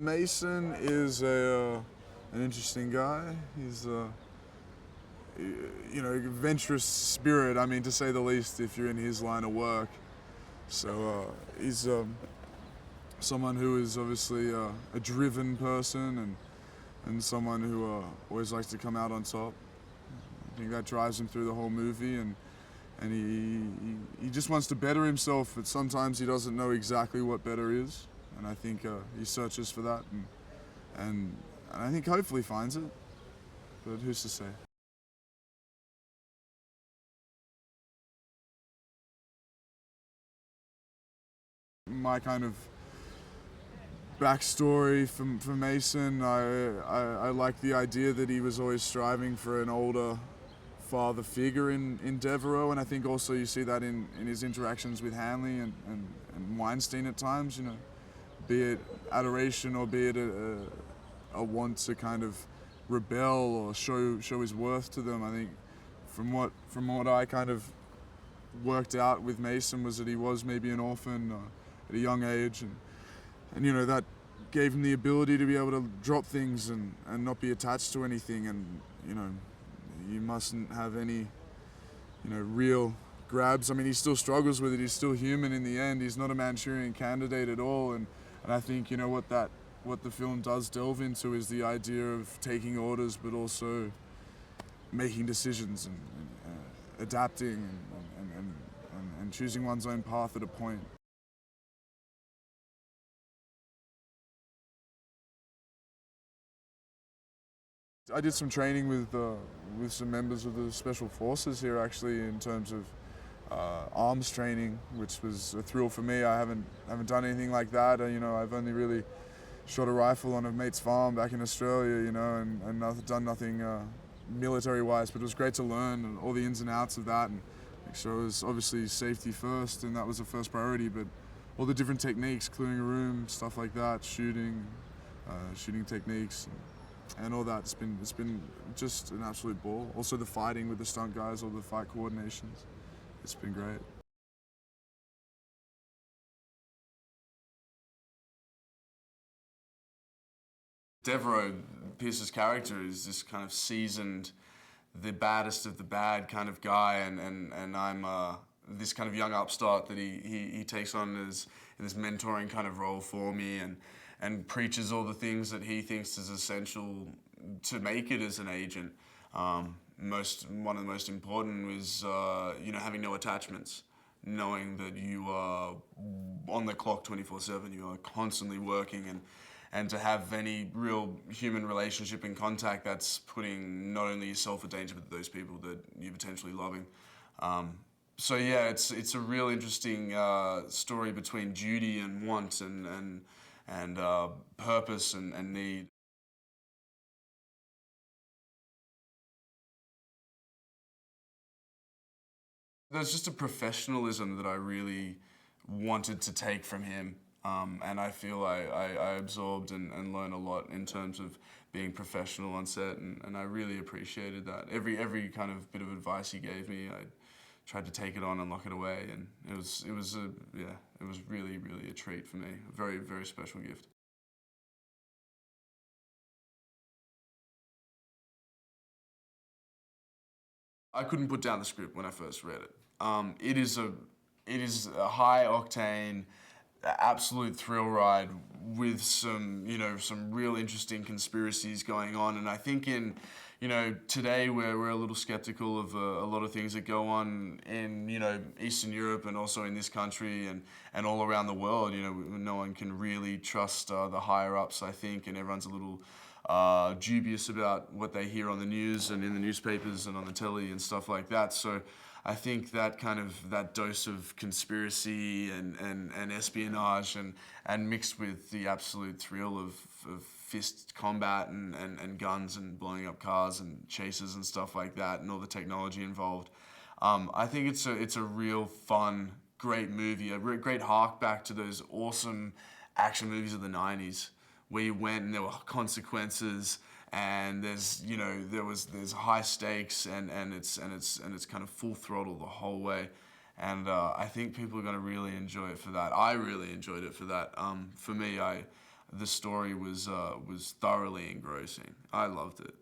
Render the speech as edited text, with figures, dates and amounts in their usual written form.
Mason is an interesting guy. He's adventurous spirit. I mean, to say the least, if you're in his line of work. So he's someone who is obviously a driven person and someone who always likes to come out on top. I think that drives him through the whole movie, and he just wants to better himself, but sometimes he doesn't know exactly what better is, and I think he searches for that, and I think hopefully finds it, but who's to say? My kind of backstory for Mason, I like the idea that he was always striving for an older father figure in Devereaux, and I think also you see that in his interactions with Hanley and Weinstein at times, be it adoration or be it a want to kind of rebel or show his worth to them. I think from what I kind of worked out with Mason was that he was maybe an orphan at a young age, and that gave him the ability to be able to drop things and not be attached to anything, and you mustn't have any real grabs. I mean, he still struggles with it. He's still human in the end. He's not a Manchurian candidate at all, and I think what the film does delve into is the idea of taking orders, but also making decisions and adapting and choosing one's own path at a point. I did some training with some members of the special forces here, actually, in terms of arms training, which was a thrill for me. I haven't done anything like that. I've only really shot a rifle on a mate's farm back in Australia, and done nothing military-wise. But it was great to learn all the ins and outs of that, and make sure it was obviously safety first, and that was the first priority. But all the different techniques, clearing a room, stuff like that, shooting techniques. And all that, it's been just an absolute ball. Also the fighting with the stunt guys, all the fight coordinations, it's been great. Devereaux, Pierce's character, is this kind of seasoned, the baddest of the bad kind of guy, and I'm this kind of young upstart that he takes on as in this mentoring kind of role for me, and preaches all the things that he thinks is essential to make it as an agent. One of the most important was having no attachments, knowing that you are on the clock 24/7, you are constantly working, and to have any real human relationship and contact that's putting not only yourself at danger but those people that you're potentially loving. So yeah, it's a real interesting story between duty and want and purpose and need. There's just a professionalism that I really wanted to take from him, and I feel I absorbed and learned a lot in terms of being professional on set, and I really appreciated that. Every kind of bit of advice he gave me, I tried to take it on and lock it away, and it was really a treat for me. A very, very special gift. I couldn't put down the script when I first read it. It is a high octane, absolute thrill ride with some real interesting conspiracies going on, and I think in today we're a little skeptical of a lot of things that go on in Eastern Europe and also in this country and all around the world. No one can really trust the higher ups, I think, and everyone's a little dubious about what they hear on the news and in the newspapers and on the telly and stuff like that. So I think that dose of conspiracy and espionage and mixed with the absolute thrill of fist combat and guns and blowing up cars and chases and stuff like that and all the technology involved. I think it's a real fun, great movie, a great hark back to those awesome action movies of the 90s where you went and there were consequences and there's high stakes and it's kind of full throttle the whole way, and I think people are going to really enjoy it for that. I really enjoyed it for that. For me, the story was thoroughly engrossing. I loved it.